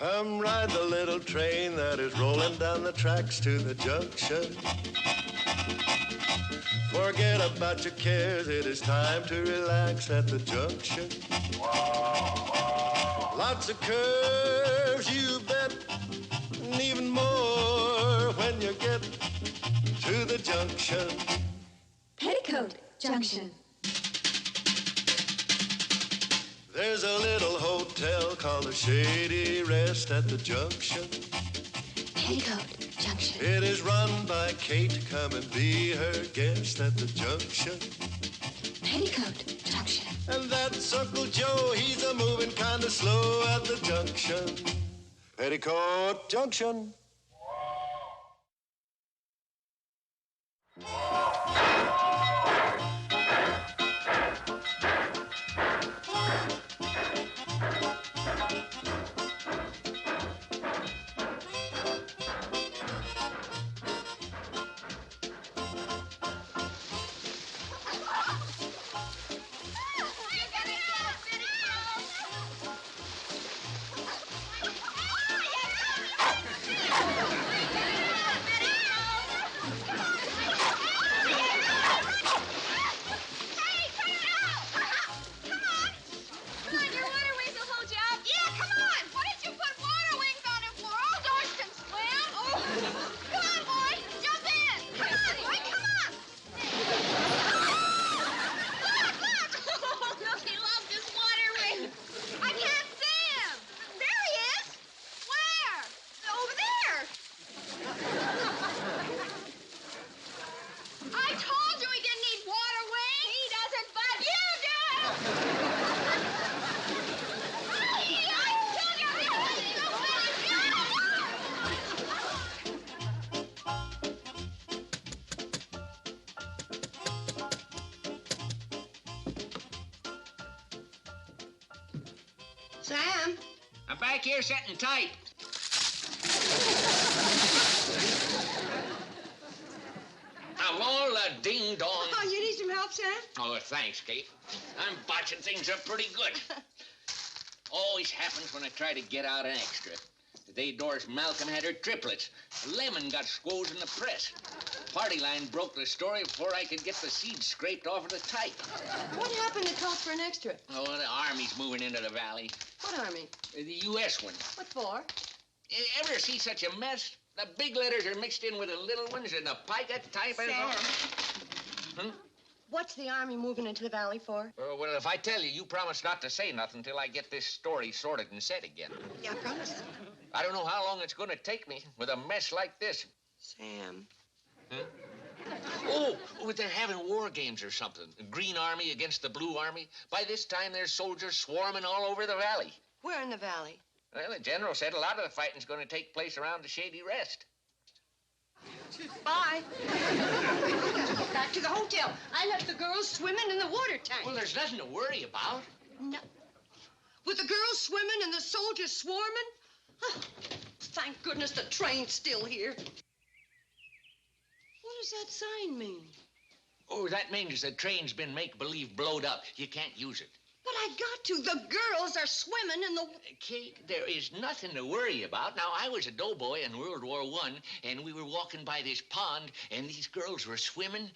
Come ride the little train that is rolling down the tracks to the junction. Forget about your cares, it is time to relax at the junction. Lots of curves, you bet, and even more when you get to the junction. Petticoat Junction. There's a little hotel called the Shady Rest at the junction. Petticoat Junction. It is run by Kate. Come and be her guest at the junction. Petticoat Junction. And that's Uncle Joe. He's a moving kind of slow at the junction. Petticoat Junction. Sam? I'm back here setting type. Lola, ding dong. Oh, you need some help, Sam? Oh, thanks, Kate. I'm botching things up pretty good. Always happens when I try to get out an extra. The day Doris Malcolm had her triplets, Lemon got squoze in the press. Party line broke the story before I could get the seeds scraped off of the type. What happened to call for an extra? Oh, the Army's moving into the valley. What Army? The U.S. one. What for? Ever see such a mess? The big letters are mixed in with the little ones, and the pica type is all... Sam. What's the Army moving into the valley for? Well, if I tell you, you promise not to say nothing until I get this story sorted and set again. Yeah, I promise. I don't know how long it's going to take me with a mess like this. Sam. Oh, they're having war games or something. The Green Army against the Blue Army. By this time, there's soldiers swarming all over the valley. Where in the valley? Well, the general said a lot of the fighting's going to take place around the Shady Rest. Bye. Back to the hotel. I left the girls swimming in the water tank. Well, there's nothing to worry about. No. With the girls swimming and the soldiers swarming? Oh, thank goodness the train's still here. What does that sign mean? Oh, that means the train's been make-believe blowed up. You can't use it. But I got to. The girls are swimming in the... Kate, there is nothing to worry about. Now, I was a doughboy in World War I, and we were walking by this pond, and these girls were swimming.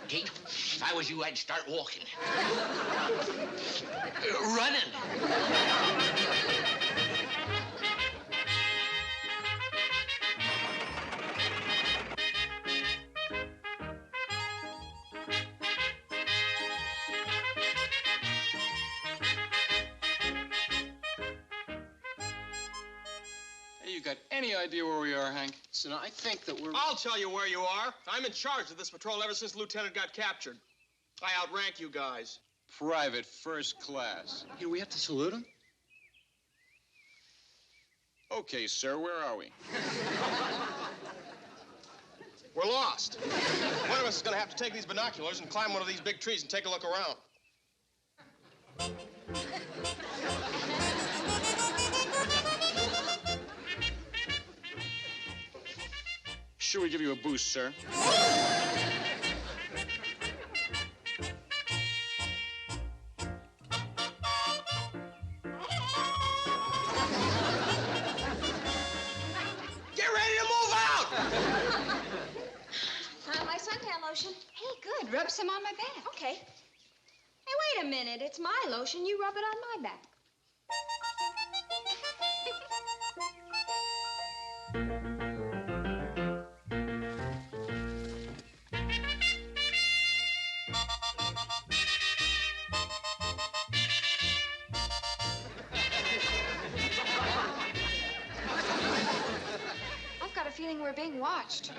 Kate, if I was you, I'd start walking. Running. You got any idea where we are, Hank? So I think that we're... I'll tell you where you are. I'm in charge of this patrol ever since the lieutenant got captured. I outrank you guys. Private, first class. Here, we have to salute him? Okay, sir, where are we? We're lost. One of us is going to have to take these binoculars and climb one of these big trees and take a look around. Should we give you a boost, sir? some on my back. Okay. Hey, wait a minute. It's my lotion. You rub it on my back. I've got a feeling we're being watched.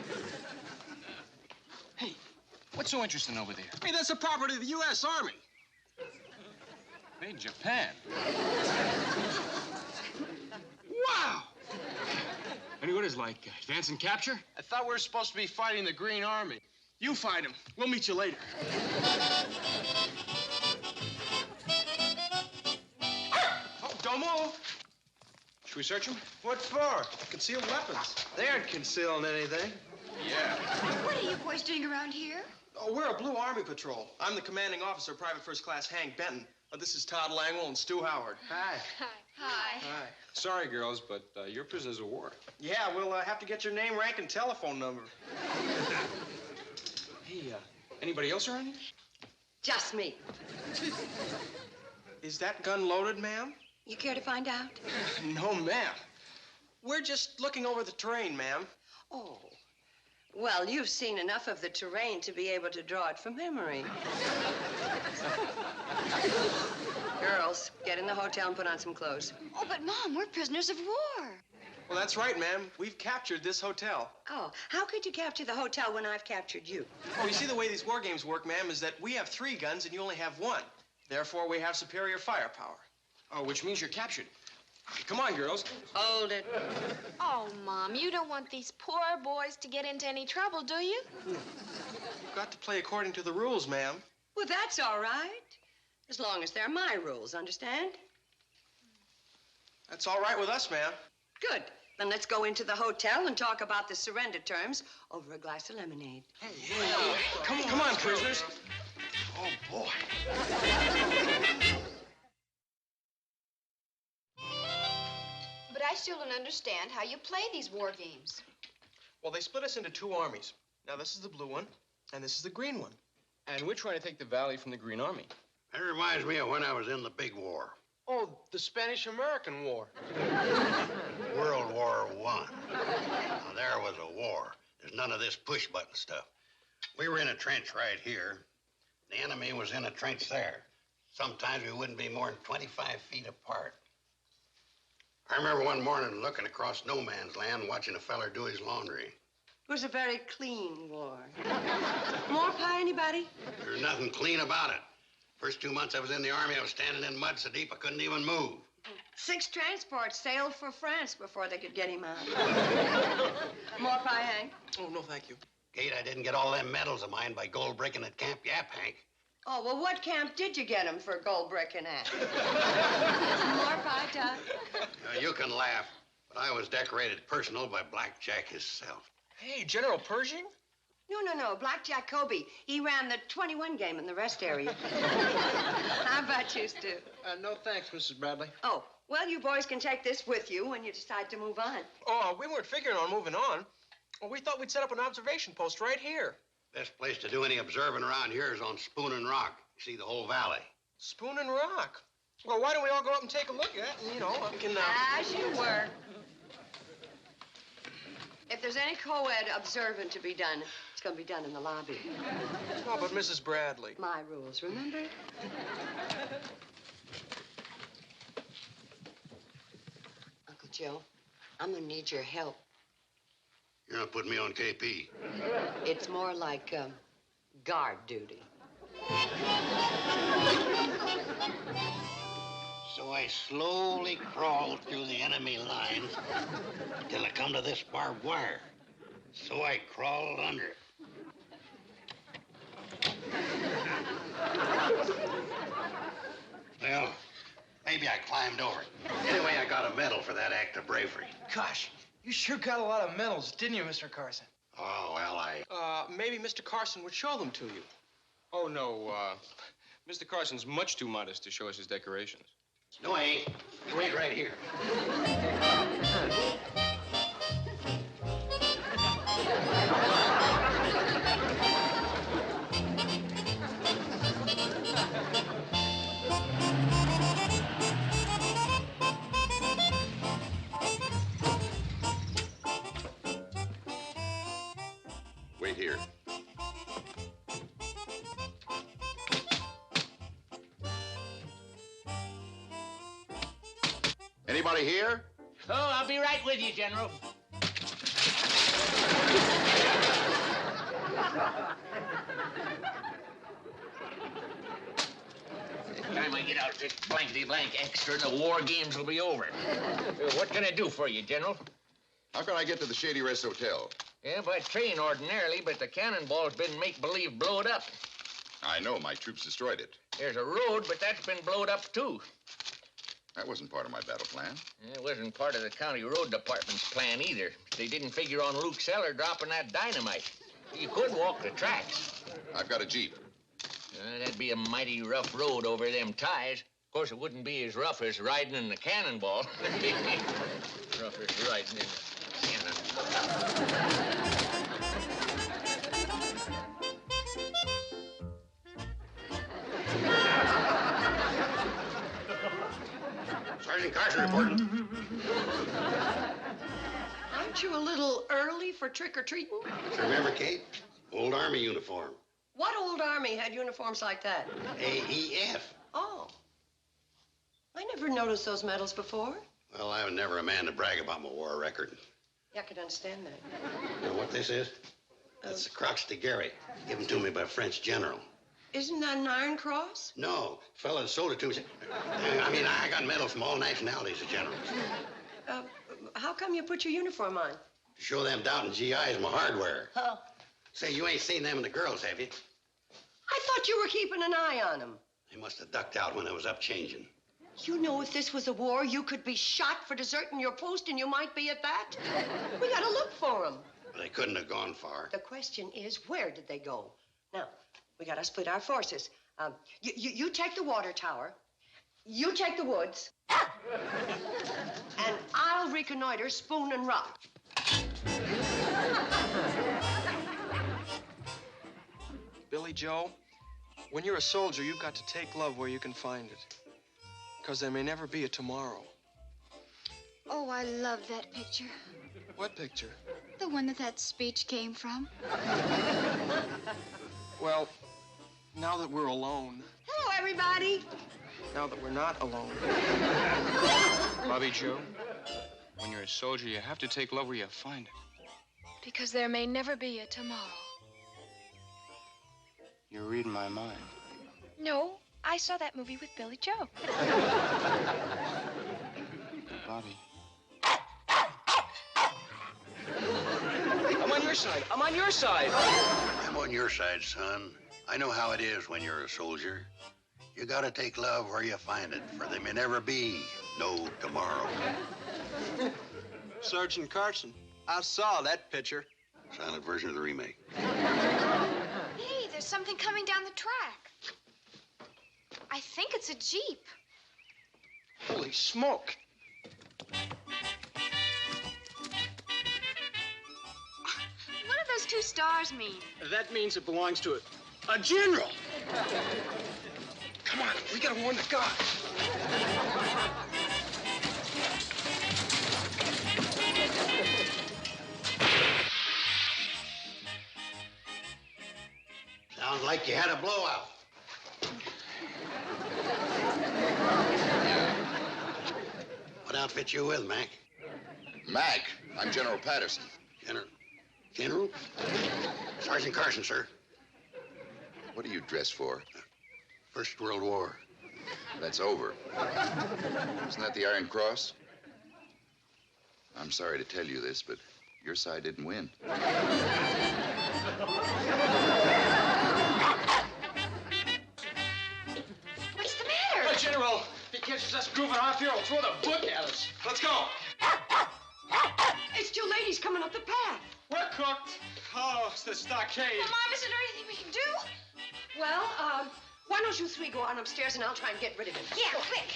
Hey, what's so interesting over there? Hey, that's the property of the U.S. Army. Made in Japan. Wow! And what is like advance and capture? I thought we were supposed to be fighting the Green Army. You fight him. We'll meet you later. Oh, don't move. Should we search him? What for? Concealed weapons. They aren't concealing anything. Yeah. What are you boys doing around here? Oh, we're a Blue Army patrol. I'm the commanding officer, Private First Class Hank Benton. This is Todd Langwell and Stu Howard. Hi. Hi. Hi. Sorry, girls, but you're prisoners of war. Yeah, we'll have to get your name, rank, and telephone number. Hey, anybody else around here? Just me. Is that gun loaded, ma'am? You care to find out? No, ma'am. We're just looking over the terrain, ma'am. Oh. Well, you've seen enough of the terrain to be able to draw it from memory. Girls, get in the hotel and put on some clothes. Oh, but Mom, we're prisoners of war. Well, that's right, ma'am. We've captured this hotel. Oh, how could you capture the hotel when I've captured you? Oh, you see, the way these war games work, ma'am, is that we have 3 guns and you only have 1. Therefore, we have superior firepower. Oh, which means you're captured. Come on, girls. Hold it. Oh, Mom, you don't want these poor boys to get into any trouble, do you? You've got to play according to the rules, ma'am. Well, that's all right. As long as they're my rules, understand? That's all right with us, ma'am. Good. Then let's go into the hotel and talk about the surrender terms over a glass of lemonade. Hey, come on, prisoners. Oh, boy. But I still don't understand how you play these war games. Well, they split us into 2 armies. Now, this is the blue one, and this is the green one. And we're trying to take the valley from the Green Army. That reminds me of when I was in the big war. Oh, the Spanish-American War. World War I. Now, there was a war. There's none of this push-button stuff. We were in a trench right here. The enemy was in a trench there. Sometimes we wouldn't be more than 25 feet apart. I remember one morning looking across no man's land, watching a feller do his laundry. It was a very clean war. More pie, anybody? There's nothing clean about it. First 2 months I was in the Army, I was standing in mud so deep I couldn't even move. 6 transports sailed for France before they could get him out. More pie, Hank? Oh, no, thank you. Gate, I didn't get all them medals of mine by gold breaking at Camp Yap, Hank. Oh, well, what camp did you get him for gold bricking at? More pie, Todd? You can laugh, but I was decorated personal by Blackjack himself. Hey, General Pershing? No. Blackjack Kobe. He ran the 21 game in the rest area. How about you, Stu? No, thanks, Mrs. Bradley. Oh, well, you boys can take this with you when you decide to move on. Oh, we weren't figuring on moving on. Well, we thought we'd set up an observation post right here. Best place to do any observing around here is on Spoon and Rock. You see the whole valley. Spoon and Rock. Well, why don't we all go up and take a look at it? And, we can, As you were. If there's any co-ed observing to be done, it's going to be done in the lobby. Oh, but Mrs. Bradley. My rules, remember? Uncle Joe, I'm going to need your help. You're not putting me on KP. It's more like guard duty. So I slowly crawled through the enemy lines until I come to this barbed wire. So I crawled under it. Well, maybe I climbed over it. Anyway, I got a medal for that act of bravery. Gosh, you sure got a lot of medals, didn't you, Mr. Carson? Oh, well, Maybe Mr. Carson would show them to you. Oh, no, Mr. Carson's much too modest to show us his decorations. No, I ain't. You wait right here. Anybody here? Oh, I'll be right with you, General. By the time I get out this blankety-blank extra, the war games will be over. What can I do for you, General? How can I get to the Shady Rest Hotel? Yeah, by train ordinarily, but the cannonball's been make-believe blowed up. I know. My troops destroyed it. There's a road, but that's been blowed up, too. That wasn't part of my battle plan. It wasn't part of the county road department's plan, either. They didn't figure on Luke Seller dropping that dynamite. You could walk the tracks. I've got a Jeep. That'd be a mighty rough road over them ties. Of course, it wouldn't be as rough as riding in the cannonball. Rough as riding in the cannonball. Sergeant Carson reporting. Aren't you a little early for trick-or-treating? Remember, Kate? Old Army uniform. What old army had uniforms like that? AEF. Oh. I never noticed those medals before. Well, I was never a man to brag about my war record. Yeah, I could understand that. You know what this is? That's the Croix de Guerre, given to me by a French general. Isn't that an Iron Cross? No, fella sold it to me. I mean, I got medals from all nationalities of generals. How come you put your uniform on? To show them doubting GIs my hardware. Oh. Say, you ain't seen them and the girls, have you? I thought you were keeping an eye on them. They must have ducked out when I was up changing. You know, if this was a war, you could be shot for deserting your post, and you might be at that. We gotta look for them. But they couldn't have gone far. The question is, where did they go? Now, we gotta split our forces. You take the water tower. You take the woods. And I'll reconnoiter Spoon and Rock. Billy Joe, when you're a soldier, you've got to take love where you can find it. Because there may never be a tomorrow. Oh, I love that picture. What picture? The one that speech came from. Well, now that we're alone. Hello, everybody. Now that we're not alone. Bobby Joe, when you're a soldier, you have to take love where you find it. Because there may never be a tomorrow. You're reading my mind. No, I saw that movie with Billy Joe. Bobby. I'm on your side. I'm on your side. I'm on your side, son. I know how it is when you're a soldier. You gotta take love where you find it, for there may never be no tomorrow. Sergeant Carson, I saw that picture. Silent version of the remake. Hey, there's something coming down the track. I think it's a Jeep. Holy smoke. What do those two stars mean? That means it belongs to a general. Come on, we gotta warn the guards. Sounds like you had a blowout. What outfit you with, Mac? Mac, I'm General Patterson. General? Sergeant Carson, sir. What are you dressed for? First World War. That's over. Isn't that the Iron Cross? I'm sorry to tell you this, but your side didn't win. What's the matter? Hey, General, if he catches us goofing off here, he'll throw the book at us. Let's go. It's two ladies coming up the path. We're cooked. Oh, it's the stockade. Well, Mom, isn't there anything we can do? Well, why don't you three go on upstairs and I'll try and get rid of him. Yeah, quick.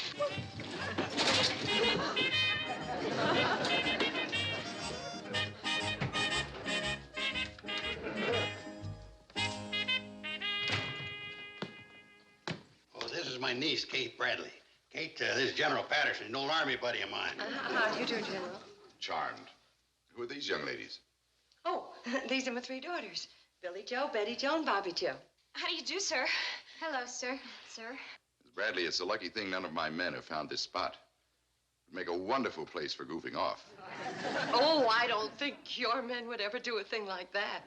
Oh, this is my niece, Kate Bradley. Kate, this is General Patterson, an old Army buddy of mine. How do you do, General? Charmed. Who are these young ladies? Oh, these are my three daughters. Billy Joe, Betty Joe, and Bobby Joe. How do you do, sir? Hello, sir. Sir. Miss Bradley, it's a lucky thing none of my men have found this spot. Make a wonderful place for goofing off. Oh, I don't think your men would ever do a thing like that.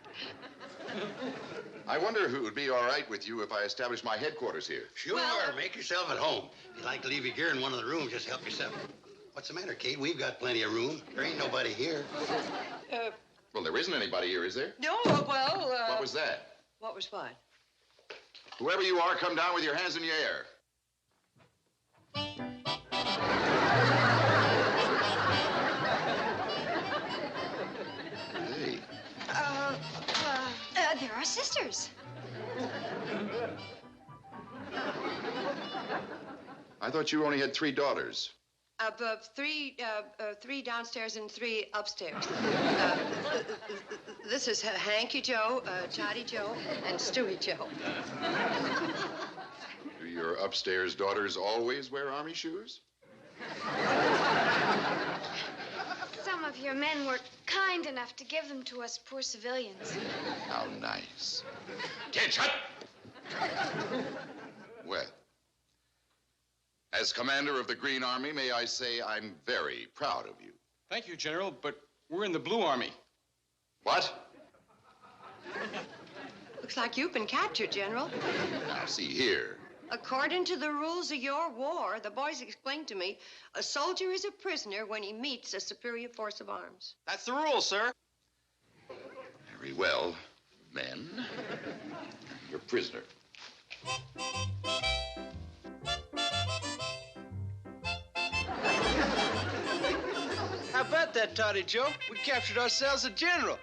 I wonder if it would be all right with you if I established my headquarters here. Sure, make yourself at home. If you'd like to leave your gear in one of the rooms, just help yourself. What's the matter, Kate? We've got plenty of room. There ain't nobody here. Well, there isn't anybody here, is there? No, well, What was that? What was what? Whoever you are, come down with your hands in the air. Hey. They're our sisters. I thought you only had 3 daughters. Three downstairs and 3 upstairs. This is Hanky Joe, Jotty Joe, and Stewie Joe. Do your upstairs daughters always wear army shoes? Some of your men were kind enough to give them to us poor civilians. How nice. Attention! Well, as commander of the Green Army, may I say I'm very proud of you. Thank you, General, but we're in the Blue Army. What? Looks like you've been captured, General. Now, see here. According to the rules of your war, the boys explained to me, a soldier is a prisoner when he meets a superior force of arms. That's the rule, sir. Very well, men. You're prisoner. How about that, Toddy Joe? We captured ourselves a general.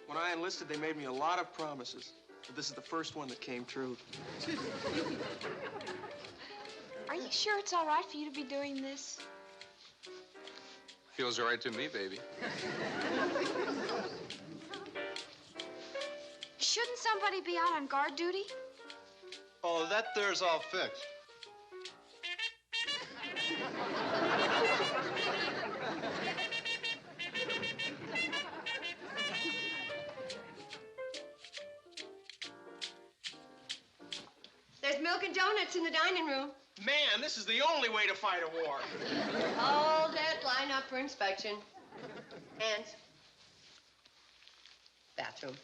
When I enlisted, they made me a lot of promises, but this is the first one that came true. Are you sure it's all right for you to be doing this? Feels all right to me, baby. Shouldn't somebody be out on guard duty? Oh, that there's all fixed. There's milk and donuts in the dining room. Man, this is the only way to fight a war. Hold it, line up for inspection. Hands. Bathroom.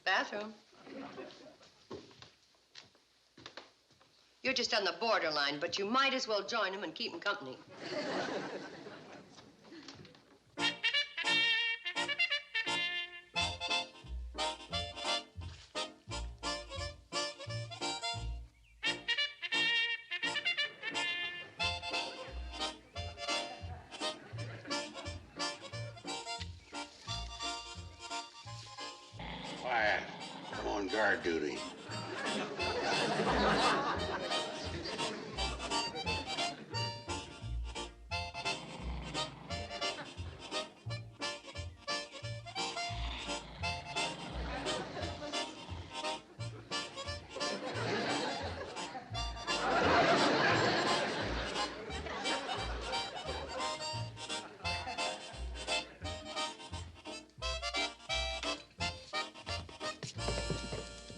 Bathroom. You're just on the borderline, but you might as well join them and keep them company. Quiet. I'm on guard duty.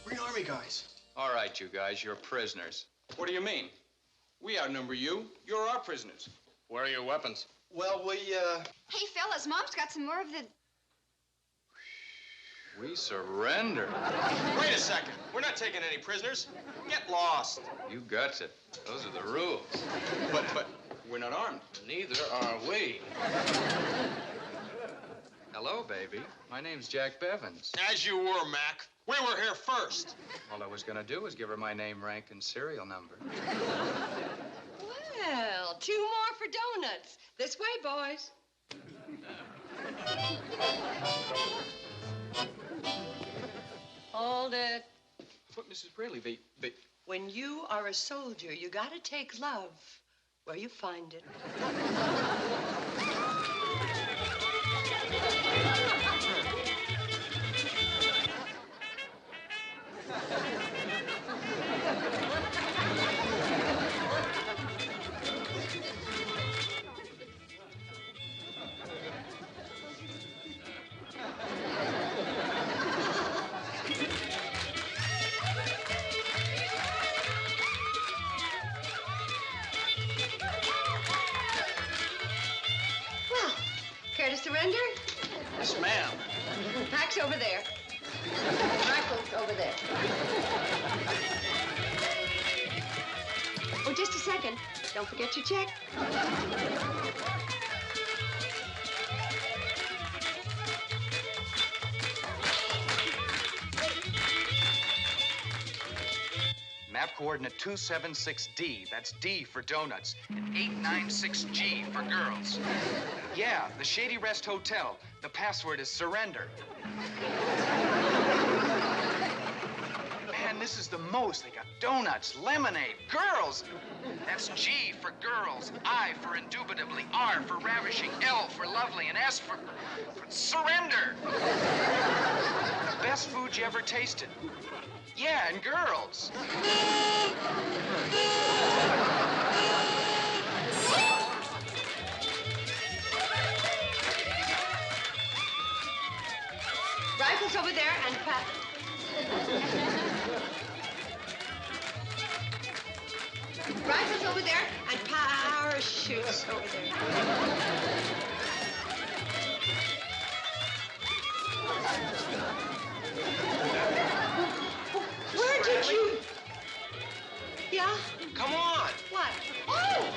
Green Army guys. All right, you guys, you're prisoners. What do you mean? We outnumber you. You're our prisoners. Where are your weapons? Well, Hey, fellas, Mom's got some more of the... We surrender. Wait a second. We're not taking any prisoners. Get lost. You got it. Those are the rules. But we're not armed. Neither are we. Hello, baby. My name's Jack Bevins. As you were, Mac. We were here first. All I was gonna do was give her my name, rank, and serial number. Well, 2 more for donuts. This way, boys. Hold it. But, Mrs. Braley, they... When you are a soldier, you gotta take love where you find it. surrender? Yes, ma'am. Pack's over there. Rifle's over there. Oh, just a second. Don't forget your check. Map coordinate 276D. That's D for donuts. And 896G for girls. Yeah, the Shady Rest Hotel. The password is surrender. Man, this is the most. They got donuts, lemonade, girls. That's G for girls, I for indubitably, R for ravishing, L for lovely, and S for surrender. The best food you ever tasted. Yeah, and girls. Rifle's over there and Rifle's over there and parachutes over there. Where did you? Yeah? Come on. What? Oh!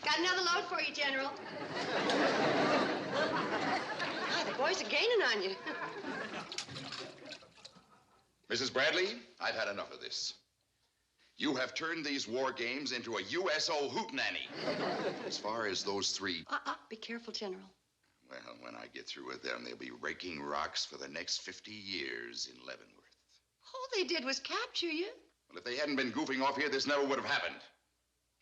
Got another load for you, General. Ah, the boys are gaining on you. Mrs. Bradley, I've had enough of this. You have turned these war games into a USO hootenanny. As far as those three... Be careful, General. Well, when I get through with them, they'll be raking rocks for the next 50 years in Leavenworth. All they did was capture you. Well, if they hadn't been goofing off here, this never would have happened.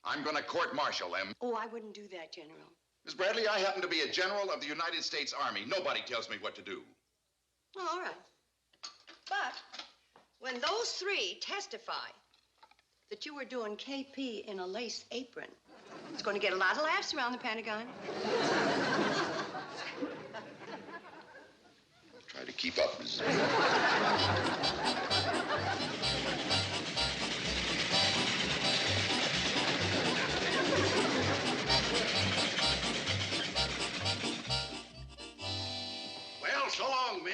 I'm going to court-martial them. Oh, I wouldn't do that, General. Miss Bradley, I happen to be a general of the United States Army. Nobody tells me what to do. Well, all right. But when those three testify that you were doing KP in a lace apron, it's going to get a lot of laughs around the Pentagon. Try to keep up, Mrs. Well, so long, men.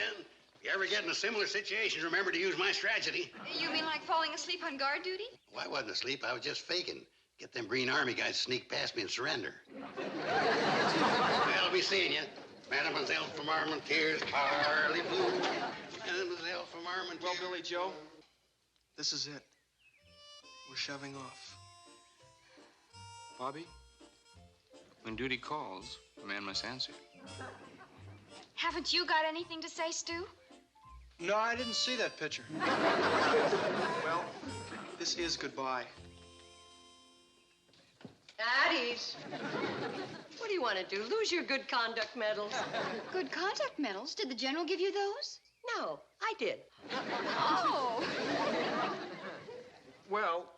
If you ever get in a similar situation, remember to use my strategy. You mean like falling asleep on guard duty? Well, I wasn't asleep. I was just faking. Get them Green Army guys to sneak past me and surrender. Well, I'll be seeing you. Mademoiselle from Armentières, parlez-vous. Mademoiselle from Armentières. Well, Billy Joe, this is it. We're shoving off. Bobby, when duty calls, a man must answer. Haven't you got anything to say, Stu? No, I didn't see that picture. Well, this is goodbye. At ease. What do you want to do? Lose your good conduct medals? Good conduct medals? Did the general give you those? No, I did. Oh. Well,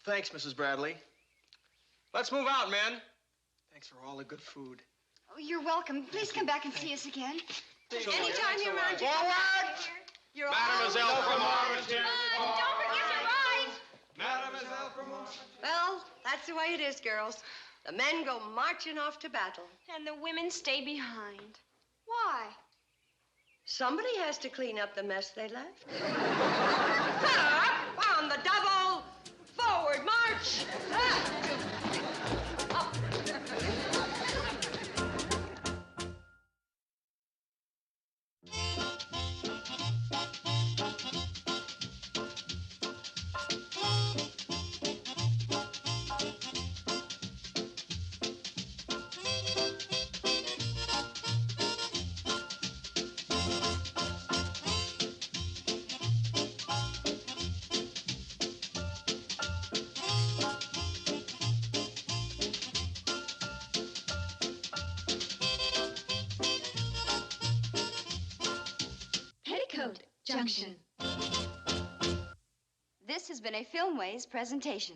thanks, Mrs. Bradley. Let's move out, men. Thanks for all the good food. Oh, you're welcome. Please come back and see us again. Anytime you're around, Forward! you're Mademoiselle from Armentières. Don't forget to ride. Mademoiselle from Armentières. Well, that's the way it is, girls. The men go marching off to battle. And the women stay behind. Why? Somebody has to clean up the mess they left. On the double, forward march. Petticoat Junction. This has been a Filmways presentation.